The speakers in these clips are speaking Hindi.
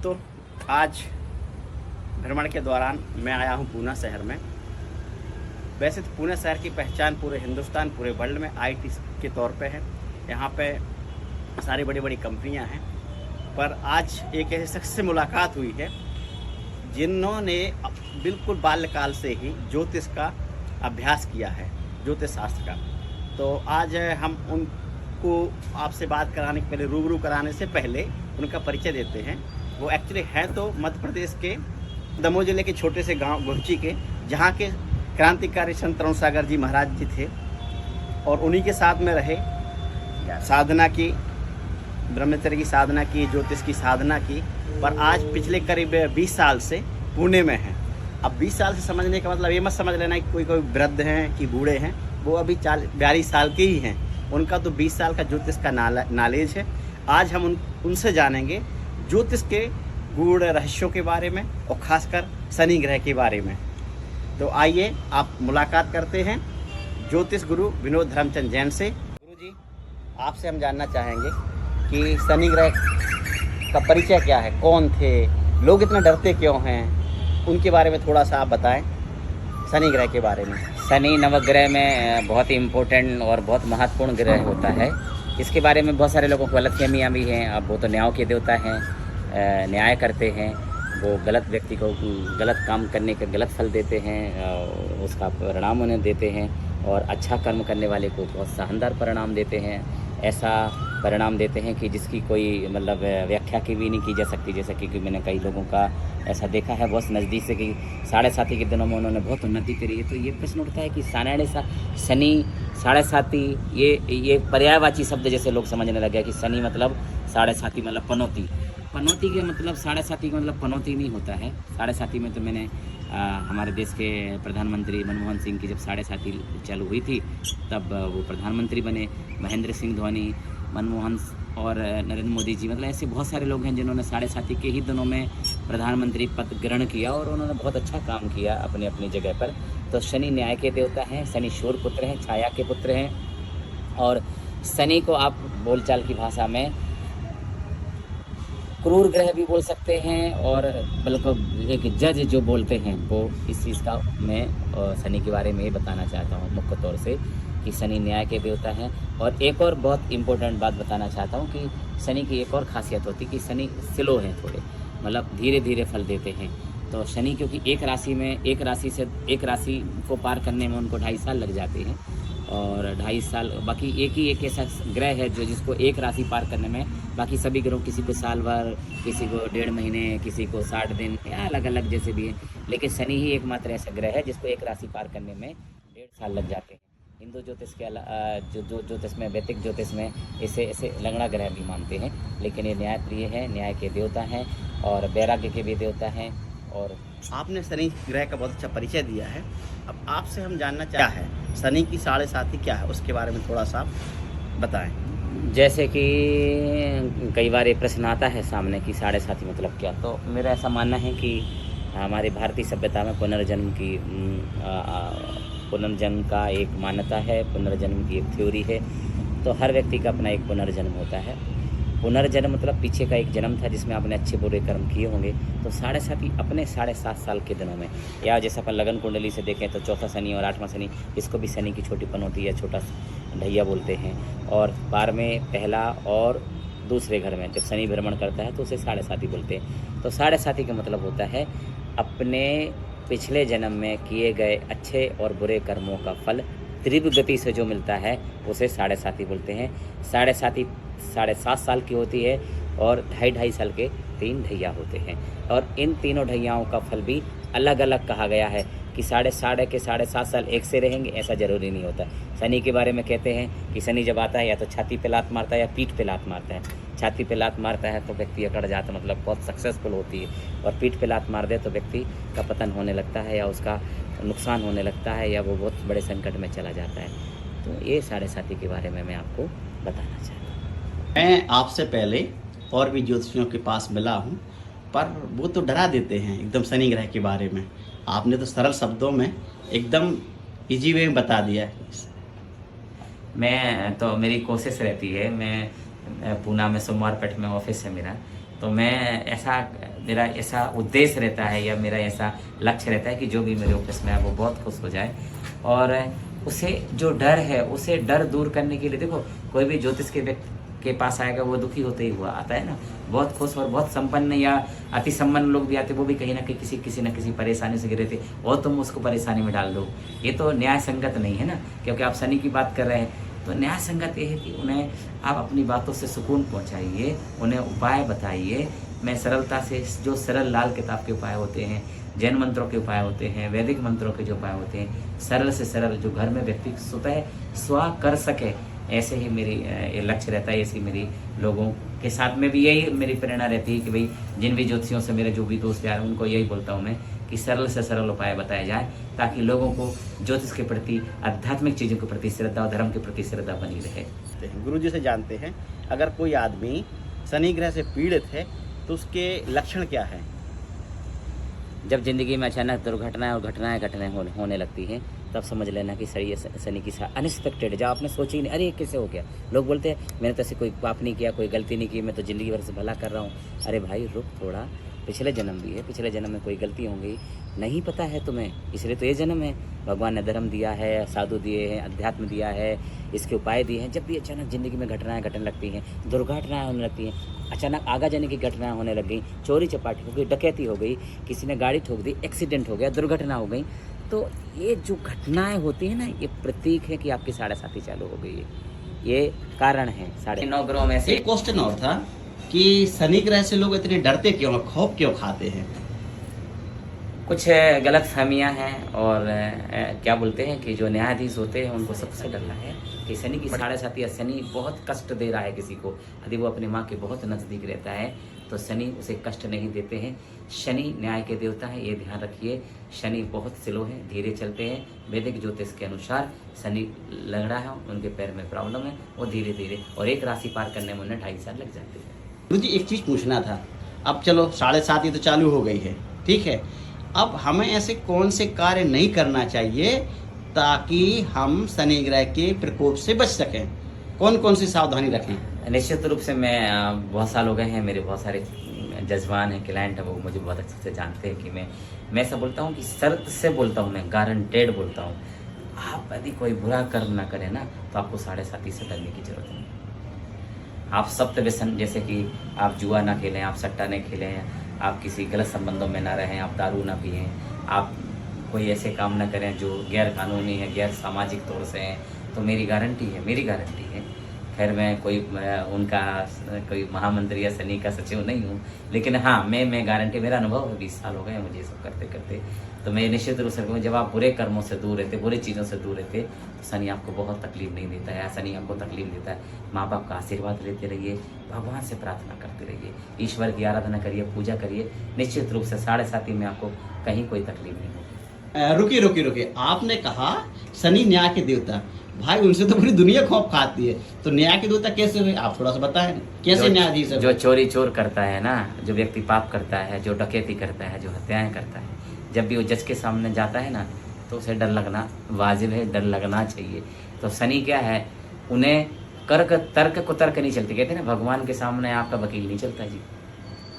तो आज भ्रमण के दौरान मैं आया हूँ पूना शहर में। वैसे तो पूना शहर की पहचान पूरे हिंदुस्तान, पूरे वर्ल्ड में आईटी के तौर पे है। यहाँ पे सारी बड़ी बड़ी कंपनियाँ हैं, पर आज एक ऐसे शख्स से मुलाकात हुई है जिन्होंने बिल्कुल बाल्यकाल से ही ज्योतिष का अभ्यास किया है, ज्योतिष शास्त्र का। तो आज हम उनको आपसे बात कराने के पहले, रूबरू कराने से पहले उनका परिचय देते हैं। वो एक्चुअली हैं तो मध्य प्रदेश के दमोह जिले के छोटे से गांव गुरची के, जहां के क्रांतिकारी संत तरुण सागर जी महाराज जी थे और उन्हीं के साथ में रहे, साधना की, ब्रह्मचर्य की साधना की, ज्योतिष की साधना की। पर आज पिछले करीब 20 साल से पुणे में हैं। अब 20 साल से समझने का मतलब ये मत समझ लेना कि कोई वृद्ध हैं कि बूढ़े हैं। वो अभी 42 साल के ही हैं। उनका तो 20 साल का ज्योतिष का नॉलेज है। आज हम उनसे जानेंगे ज्योतिष के गूढ़ रहस्यों के बारे में और ख़ासकर शनि ग्रह के बारे में। तो आइए आप मुलाकात करते हैं ज्योतिष गुरु विनोद धर्मचंद जैन से। गुरु जी, आपसे हम जानना चाहेंगे कि शनि ग्रह का परिचय क्या है, कौन थे, लोग इतना डरते क्यों हैं, उनके बारे में थोड़ा सा आप बताएं, शनि ग्रह के बारे में। शनि नवग्रह में बहुत ही इम्पोर्टेंट और बहुत महत्वपूर्ण ग्रह होता है। इसके बारे में बहुत सारे लोगों को गलतफहमियाँ भी हैं। अब वो तो न्याय के देवता हैं, न्याय करते हैं। वो गलत व्यक्ति को गलत काम करने का गलत फल देते हैं, उसका परिणाम उन्हें देते हैं, और अच्छा कर्म करने वाले को बहुत शानदार परिणाम देते हैं। ऐसा परिणाम देते हैं कि जिसकी कोई मतलब व्याख्या की भी नहीं की जा सकती। जैसे कि मैंने कई लोगों का ऐसा देखा है बहुत नज़दीक से कि 7.5 के दिनों में उन्होंने बहुत उन्नति करी है। तो ये प्रश्न उठता है कि शनि 7.5 ये पर्यायवाची शब्द जैसे लोग समझने लगे कि शनि मतलब 7.5 मतलब पनौती। पनौती के मतलब 7.5 का मतलब पनौती नहीं होता है। 7.5 में तो मैंने हमारे देश के प्रधानमंत्री मनमोहन सिंह की जब 7.5 चालू हुई थी तब वो प्रधानमंत्री बने। महेंद्र सिंह धोनी, मनमोहन और नरेंद्र मोदी जी, मतलब ऐसे बहुत सारे लोग हैं जिन्होंने 7.5 के ही दिनों में प्रधानमंत्री पद ग्रहण किया और उन्होंने बहुत अच्छा काम किया अपनी अपनी जगह पर। तो शनि न्याय के देवता हैं, शनि शूर पुत्र हैं, छाया के पुत्र हैं। और शनि को आप बोलचाल की भाषा में क्रूर ग्रह भी बोल सकते हैं, और बल्कि एक जज जो बोलते हैं वो इस चीज़ का मैं शनि के बारे में ये बताना चाहता हूँ मुख्य तौर से कि शनि न्याय के देवता हैं। और एक और बहुत इम्पोर्टेंट बात बताना चाहता हूँ कि शनि की एक और खासियत होती है कि शनि स्लो हैं थोड़े, मतलब धीरे धीरे फल देते हैं। तो शनि क्योंकि एक राशि से एक राशि को पार करने में उनको 2.5 साल लग जाते हैं, और 2.5 साल, बाकी एक ऐसा ग्रह है जो जिसको एक राशि पार करने में, बाकी सभी ग्रह किसी को साल भर, किसी को 1.5 महीने, किसी को 60 दिन, या अलग अलग जैसे भी है। लेकिन शनि ही एकमात्र ऐसा ग्रह है जिसको एक राशि पार करने में 1.5 साल लग जाते हैं। हिंदू ज्योतिष के जो ज्योतिष में, वैदिक ज्योतिष में इसे लंगड़ा ग्रह भी मानते हैं। लेकिन ये न्यायप्रिय है, न्याय के देवता हैं और वैराग्य के भी देवता हैं। और आपने शनि ग्रह का बहुत अच्छा परिचय दिया है। अब आपसे हम जानना क्या है शनि की 7.5 क्या है, उसके बारे में थोड़ा सा बताएं। जैसे कि कई बार ये प्रश्न आता है सामने कि 7.5 मतलब क्या, तो मेरा ऐसा मानना है कि हमारी भारतीय सभ्यता में पुनर्जन्म का एक मान्यता है, पुनर्जन्म की एक थ्योरी है। तो हर व्यक्ति का अपना एक पुनर्जन्म होता है। पुनर्जन्म मतलब पीछे का एक जन्म था जिसमें आपने अच्छे बुरे कर्म किए होंगे। तो 7.5 अपने 7.5 साल के दिनों में, या जैसे अपन लगन कुंडली से देखें तो 4था शनि और 8वां शनि, इसको भी शनि की छोटी पनौती या छोटा ढैया बोलते हैं। और बार में पहला और दूसरे घर में जब शनि भ्रमण करता है तो उसे 7.5 बोलते हैं। तो 7.5 का मतलब होता है अपने पिछले जन्म में किए गए अच्छे और बुरे कर्मों का फल तीव्र गति से जो मिलता है उसे 7.5 बोलते हैं। 7.5 साल की होती है और 2.5 साल के 3 ढैया होते हैं। और इन तीनों ढैयाओं का फल भी अलग अलग कहा गया है कि 7.5 साल एक से रहेंगे, ऐसा ज़रूरी नहीं होता। शनि के बारे में कहते हैं कि शनि जब आता है या तो छाती पे लात मारता है या पीठ पे लात मारता है। छाती पे लात मारता है तो व्यक्ति अकड़ जाता, मतलब बहुत सक्सेसफुल होती है, और पीठ पे लात मार दे तो व्यक्ति का पतन होने लगता है या उसका नुकसान होने लगता है या वो बहुत बड़े संकट में चला जाता है। तो ये 7.5 के बारे में मैं आपको बताना चाहता हूँ। मैं आपसे पहले और भी ज्योतिषियों के पास मिला हूँ, पर वो तो डरा देते हैं एकदम शनि ग्रह के बारे में। आपने तो सरल शब्दों में एकदम इजी वे में बता दिया है। मैं तो, मेरी कोशिश रहती है, मैं पूना में सोमवारपेट में ऑफिस है मेरा, तो मैं ऐसा मेरा ऐसा उद्देश्य रहता है या मेरा ऐसा लक्ष्य रहता है कि जो भी मेरे ऑफिस में है वो बहुत खुश हो जाए। और उसे जो डर है उसे डर दूर करने के लिए, देखो कोई भी ज्योतिष के व्यक्ति के पास आएगा वो दुखी होते ही हुआ आता है ना। बहुत खुश और बहुत संपन्न या अति संपन्न लोग भी आते, वो भी कहीं ना कहीं किसी न किसी परेशानी से गिरे थे और तुम उसको परेशानी में डाल दो, ये तो न्याय संगत नहीं है ना। क्योंकि आप शनि की बात कर रहे हैं तो न्याय संगत ये है कि उन्हें आप अपनी बातों से सुकून पहुंचाइए, उन्हें उपाय बताइए। मैं सरलता से, जो सरल लाल किताब के उपाय होते हैं, जैन मंत्रों के उपाय होते हैं, वैदिक मंत्रों के जो उपाय होते हैं, सरल से सरल जो घर में व्यक्ति स्वतः स्व कर सके, ऐसे ही मेरी ये लक्ष्य रहता है। ऐसी मेरी लोगों के साथ में भी यही मेरी प्रेरणा रहती है कि भाई जिन भी ज्योतिषियों से मेरे जो भी दोस्त यार उनको यही बोलता हूँ मैं कि सरल से सरल उपाय बताए जाए, ताकि लोगों को ज्योतिष के प्रति, आध्यात्मिक चीज़ों के प्रति श्रद्धा और धर्म के प्रति श्रद्धा बनी रहे। गुरु जी से जानते हैं, अगर कोई आदमी शनि ग्रह से पीड़ित है तो उसके लक्षण क्या है? जब ज़िंदगी में अचानक दुर्घटनाएं और घटनाएं होने लगती हैं, तब समझ लेना कि शनि की अनएक्सपेक्टेड, जब आपने सोची ही नहीं, अरे ये कैसे हो गया। लोग बोलते हैं मैंने तो ऐसे कोई पाप नहीं किया, कोई गलती नहीं की, मैं तो ज़िंदगी भर से भला कर रहा हूँ। अरे भाई रुक थोड़ा, पिछले जन्म भी है, पिछले जन्म में कोई गलती होंगी, नहीं पता है तुम्हें, इसलिए तो ये जन्म है। भगवान ने धर्म दिया है, साधु दिए हैं, अध्यात्म दिया है, इसके उपाय दिए हैं। जब भी अचानक ज़िंदगी में घटनाएं घटने लगती हैं, दुर्घटनाएं होने लगती हैं, अचानक आगा जाने की घटनाएं होने लग गई, चोरी चपाटी हो गई, डकैती हो गई, किसी ने गाड़ी ठोक दी, एक्सीडेंट हो गया, दुर्घटना हो गई, तो ये जो घटनाएं होती हैं ना, ये प्रतीक है कि आपकी 7.5 चालू हो गई है। ये कारण है 9.5 ग्रहों में से। एक क्वेश्चन और था कि शनि ग्रह से लोग इतने डरते क्यों हैं, खौफ क्यों खाते हैं? कुछ गलत फहमियाँ हैं और क्या बोलते हैं कि जो न्यायाधीश होते हैं उनको सबसे डरना है कि शनि की 7.5 या शनि बहुत कष्ट दे रहा है किसी को, यदि वो अपनी माँ के बहुत नज़दीक रहता है तो शनि उसे कष्ट नहीं देते हैं। शनि न्याय के देवता है, ये ध्यान रखिए। शनि बहुत स्लो है, धीरे चलते हैं। वैदिक ज्योतिष के अनुसार शनि लंगड़ा है, उनके पैर में प्रॉब्लम है, वो धीरे धीरे, और एक राशि पार करने में उन्हें 2.5 साल लग जाते हैं। गुरु जी एक चीज़ पूछना था, अब चलो 7.5 ये तो चालू हो गई है, ठीक है, अब हमें ऐसे कौन से कार्य नहीं करना चाहिए ताकि हम शनि ग्रह के प्रकोप से बच सकें? कौन कौन सी सावधानी रखें? निश्चित रूप से मैं बहुत साल हो गए हैं, मेरे बहुत सारे जजमान हैं, क्लाइंट हैं, वो मुझे बहुत अच्छे से जानते हैं कि मैं ऐसा बोलता हूँ कि शर्त से बोलता हूँ, मैं गारंटेड बोलता हूँ, आप यदि कोई बुरा कर्म ना करें ना तो आपको 7.5 से डरने की जरूरत नहीं। आप सप्त व्यसन, जैसे कि आप जुआ ना खेलें, आप सट्टा नहीं खेलें, आप किसी गलत संबंधों में ना रहें, आप दारू ना पिएं, आप कोई ऐसे काम ना करें जो गैर कानूनी है, गैर सामाजिक तौर से हैं, तो मेरी गारंटी है। खैर मैं कोई उनका कोई महामंत्री या शनि का सचिव नहीं हूँ, लेकिन हाँ मैं गारंटी, मेरा अनुभव है, 20 साल हो गए मुझे ये सब करते करते, तो मैं निश्चित रूप से कहूँ जब आप बुरे कर्मों से दूर रहते, बुरी चीज़ों से दूर रहते, तो शनि आपको बहुत तकलीफ नहीं देता है। शनि आपको तकलीफ देता है, माँ बाप का आशीर्वाद लेते रहिए, भगवान से प्रार्थना करते रहिए, ईश्वर की आराधना करिए, पूजा करिए, निश्चित रूप से 7.5 में आपको कहीं कोई तकलीफ नहीं होगी। रुकिए, आपने कहा शनि न्याय के देवता, भाई उनसे तो पूरी दुनिया खौफ खाती है, तो न्याय के देवता कैसे हुए? आप थोड़ा सा बताएं, कैसे न्यायाधीश है? जो चोर करता है ना, जो व्यक्ति पाप करता है, जो डकैती करता है, जो हत्याएं करता है, जब भी वो जज के सामने जाता है ना तो उसे डर लगना वाजिब है, डर लगना चाहिए। तो शनि क्या है, उन्हें तर्क को तर्क नहीं चलती, कहते हैं ना भगवान के सामने आपका वकील नहीं चलता जी,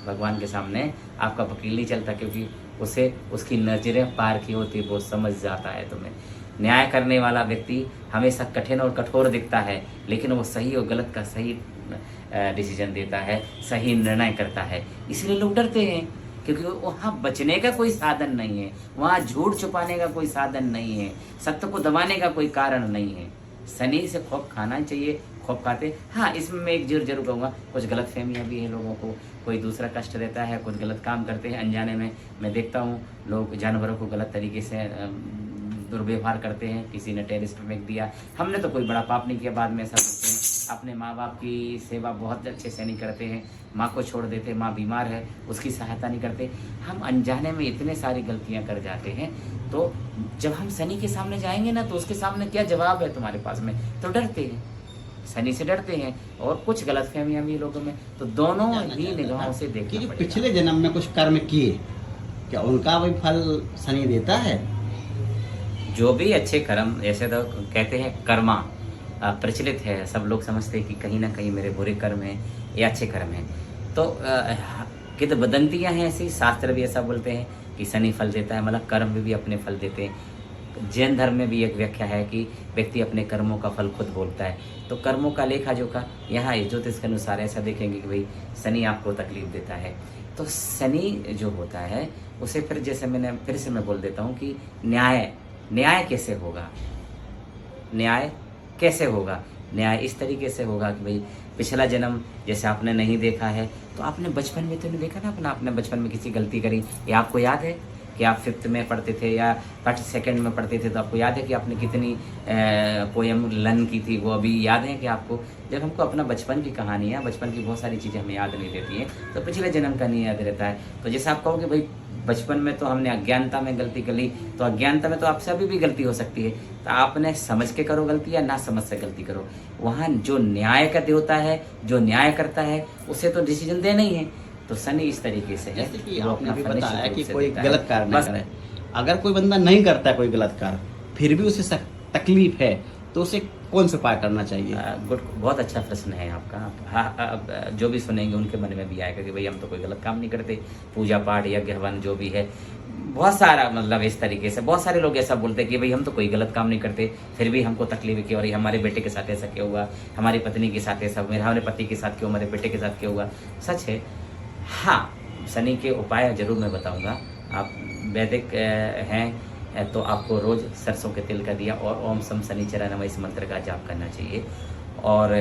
भगवान के सामने आपका वकील नहीं चलता, क्योंकि उसे उसकी नजरें पार की होती, वो समझ जाता है तुम्हें। न्याय करने वाला व्यक्ति हमेशा कठिन और कठोर दिखता है, लेकिन वो सही और गलत का सही डिसीजन देता है, सही निर्णय करता है, इसलिए लोग डरते हैं, क्योंकि वहाँ बचने का कोई साधन नहीं है, वहाँ झूठ छुपाने का कोई साधन नहीं है, सत्य को दबाने का कोई कारण नहीं है। शनि से खौफ खाना चाहिए, खौफ खाते। हाँ, इसमें मैं एक जरूर कहूँगा, कुछ गलत फहमियाँ भी हैं लोगों को, कोई दूसरा कष्ट रहता है, कुछ गलत काम करते हैं अनजाने में। मैं देखता हूँ लोग जानवरों को गलत तरीके से दुर्व्यवहार करते हैं, किसी ने टेरिस पे फेंक दिया, हमने तो कोई बड़ा पाप नहीं किया, बाद में ऐसा करते हैं। अपने माँ बाप की सेवा बहुत अच्छे से नहीं करते हैं, माँ को छोड़ देते, माँ बीमार है उसकी सहायता नहीं करते, हम अनजाने में इतने सारी गलतियाँ कर जाते हैं। तो जब हम शनि के सामने जाएंगे ना तो उसके सामने क्या जवाब है तुम्हारे पास में, तो डरते हैं, शनि से डरते हैं, और कुछ गलतफहमियां भी लोगों में, तो दोनों ही निगाहों से देखना पड़ेगा। पिछले जन्म में कुछ कर्म किए, क्या उनका भी फल शनि देता है? जो भी अच्छे कर्म, ऐसे तो कहते हैं कर्मा प्रचलित है, सब लोग समझते हैं कि कहीं ना कहीं मेरे बुरे कर्म हैं या अच्छे कर्म हैं, तो किंवदंतियाँ हैं ऐसी, शास्त्र भी ऐसा बोलते हैं कि शनि फल देता है, मतलब कर्म भी अपने फल देते हैं। जैन धर्म में भी एक व्याख्या है कि व्यक्ति अपने कर्मों का फल खुद भोगता है। तो कर्मों का लेखा जोखा यहाँ ज्योतिष के अनुसार ऐसा देखेंगे कि भाई शनि आपको तकलीफ देता है। तो शनि जो होता है उसे फिर जैसे फिर से मैं बोल देता हूँ कि न्याय कैसे होगा, न्याय कैसे होगा? न्याय इस तरीके से होगा कि भाई पिछला जन्म जैसे आपने नहीं देखा है तो आपने बचपन में तो नहीं देखा ना आपने बचपन में किसी गलती करी, ये आपको याद है कि आप 5th में पढ़ते थे या 2nd में पढ़ते थे, तो आपको याद है कि आपने कितनी पोएम लर्न की थी, वो अभी याद है कि आपको? जब हमको अपना बचपन की कहानी है, बचपन की बहुत सारी चीज़ें हमें याद नहीं रहती हैं, तो पिछले जन्म का नहीं याद रहता है। तो जैसे आप कहोगे भाई बचपन में तो हमने अज्ञानता में गलती कर ली, तो अज्ञानता में तो आपसे अभी भी गलती हो सकती है। तो आपने समझ के करो गलती या ना समझ से गलती करो, वहाँ जो न्याय का देवता है, जो न्याय करता है, उसे तो डिसीजन देना ही है। तो शनि इस तरीके से है, जैसे कि वो आपने अपना भी फल बताया निश्चित कि रूप से कोई देता है। गलत कार्य बस न करे। अगर कोई बंदा नहीं करता है कोई गलत कार्य, फिर भी उसे तकलीफ है, तो उसे कौन सा उपाय करना चाहिए? गुड, बहुत अच्छा प्रश्न है आपका। हाँ, जो भी सुनेंगे उनके मन में भी आएगा कि भाई हम तो कोई गलत काम नहीं करते, पूजा पाठ यज्ञ हवन जो भी है, बहुत सारा मतलब इस तरीके से बहुत सारे लोग ऐसा बोलते हैं कि भाई हम तो कोई गलत काम नहीं करते, फिर भी हमको तकलीफ क्यों हो रही, हमारे बेटे के साथ ऐसा क्यों हुआ, हमारी पत्नी के साथ ऐसा, हमारे पति के साथ क्यों, हमारे बेटे के साथ क्यों हुआ। सच है, हाँ, शनि के उपाय जरूर मैं बताऊंगा। आप वैदिक हैं तो आपको रोज़ सरसों के तेल का दिया और ओम सम शनिचरा नमः इस मंत्र का जाप करना चाहिए। और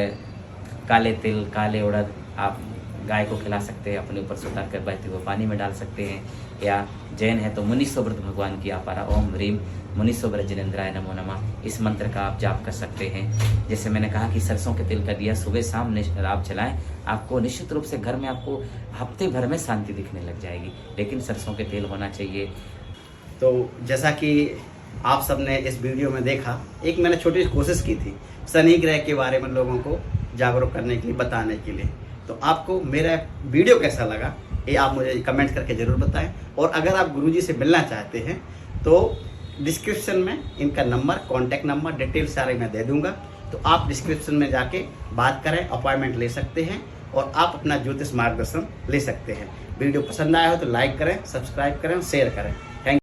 काले तिल, काले उड़द आप गाय को खिला सकते हैं, अपने ऊपर सुता कर बहते हुए पानी में डाल सकते हैं। या जैन है तो मुनीश्वव्रत भगवान की आपारा ओम ह्रीम मुनीश्वव्रत जिनेन्द्राय नमो नमः, इस मंत्र का आप जाप कर सकते हैं। जैसे मैंने कहा कि सरसों के तेल का दिया सुबह शाम आप जलाएं, आपको निश्चित रूप से घर में आपको हफ्ते भर में शांति दिखने लग जाएगी, लेकिन सरसों के तेल होना चाहिए। तो जैसा कि आप सबने इस वीडियो में देखा, एक मैंने छोटी कोशिश की थी शनि ग्रह के बारे में लोगों को जागरूक करने के लिए, बताने के लिए। तो आपको मेरा वीडियो कैसा लगा ये आप मुझे कमेंट करके ज़रूर बताएं। और अगर आप गुरुजी से मिलना चाहते हैं तो डिस्क्रिप्शन में इनका नंबर, कॉन्टैक्ट नंबर, डिटेल सारे मैं दे दूंगा, तो आप डिस्क्रिप्शन में जाके बात करें, अपॉइंटमेंट ले सकते हैं और आप अपना ज्योतिष मार्गदर्शन ले सकते हैं। वीडियो पसंद आया हो तो लाइक करें, सब्सक्राइब करें, शेयर करें।